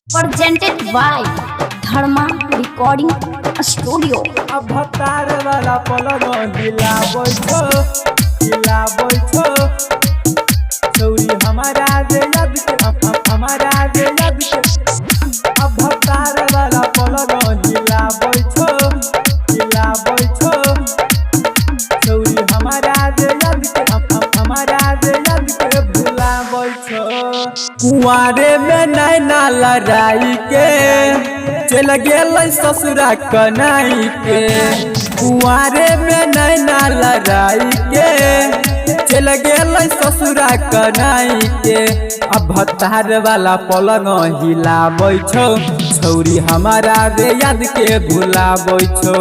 presented by Dharma Recording Studio। अब भतार वाला पलंग हिला बैठो छौरी हमारा जे याद के हमारा जे याद के। अब भतार वाला पलंग हिला बैठो छौरी हमारा जे याद के हमारा जे याद के भुला बैठो। कुआरे में नैना लड़ाई के चल गेल ससुरा कनाई के। कुआरे में नैना लड़ाई के चल गेल ससुरा कनाई के। अब भतार वाला पलंग हिला बैठो छौरी हमारा रे याद के भुला बैठो।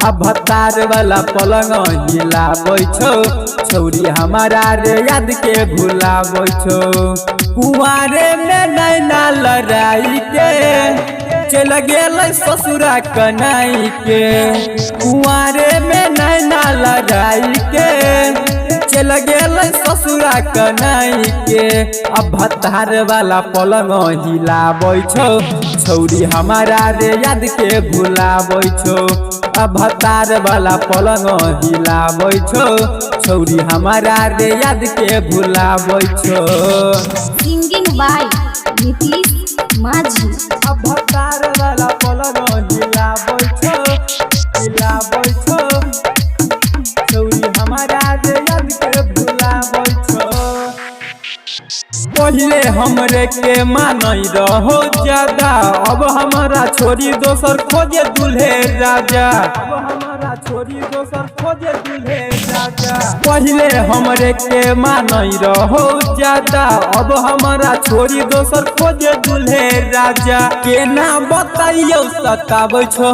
अब भतार वाला पलंग हिला बैठो छौरी हमारा रे याद के भुला बैठो। कुआरे में नैना लड़ाई के चल गेल ससुरा कनाई के। कुआरे में नैना लड़ाई के चल गेल ससुरा कनाई के। अब भतार वाला पलंग हिला बैठो छौरी हमारा रे याद के भुला बैठो। अब भतार वाला पलंग हिला बैठो छौरी हमारा रे याद के भुला बैठो। Singing by Nitish Majhi। अब भतार वाला पलंग हिला बैठो छौरी हमारा रे याद के भुला बैठो। पहले हमरे के मानई रहो ज्यादा अब हमारा छोरी दोसर खोजे दूल्हे राजा। अब हमारा छोरी दोसर खोजे दूल्हे राजा। पहले हमरे के मानई रहो ज्यादा अब हमारा छोरी दोसर खोजे दूल्हे राजा। केना बताइयो सताबै छो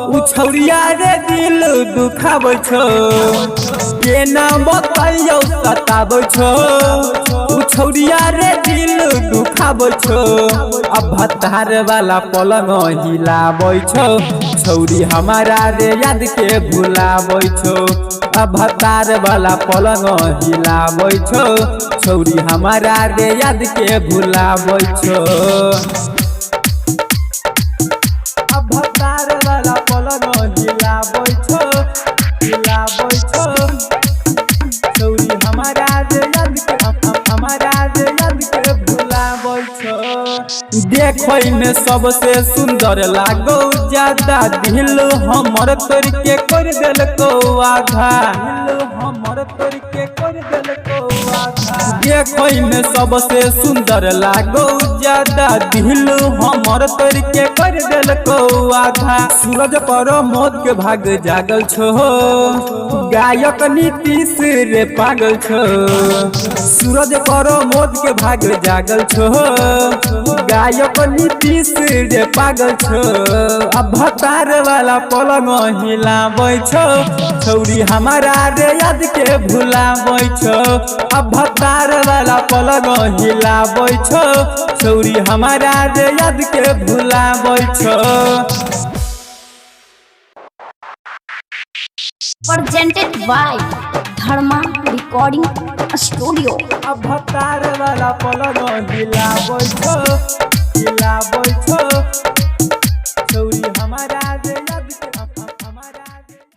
उ छौरिया रे दिल दुखाबै छो। केना बताइयो सताबै छो उ छौरिया रे दिल दुखाबै छो। अब भतार वाला पलंग हिला बैठो छौरी हमारा रे याद के भुला बैठो। अब भतार वाला पलंग हिला बैठो छौरी हमारा रे याद के भुला बैठो। अब भतार वाला पलंग हिला बैठो छौरी हमारा रे याद के हमारा रे याद के भुला बैठो। देखै में सबसे सुंदर लागो ज्यादा दिल हमर तोड़ के कर देलको आधा। हमर तोड़ के कर देलको आधा। देखै में सबसे सुंदर लागो ज्यादा दिल हमर तोड़ के कर देलको आधा। सूरज पर मौत के भाग जागल छो गायक नीतीश रे पागल छो। सूरज पर मौत के भाग जागल छो गायक नीतीश रे पागल छो। अब भतार वाला पलंग हिला बैठो छौरी हमारा रे याद के भुला बैठो। अब भतार वाला पलंग हिला बैठो छौरी हमारा रे याद के भुला बैठो। Presented by Dharma Recording Studio। अब भतार वाला पलंग हिला बैठो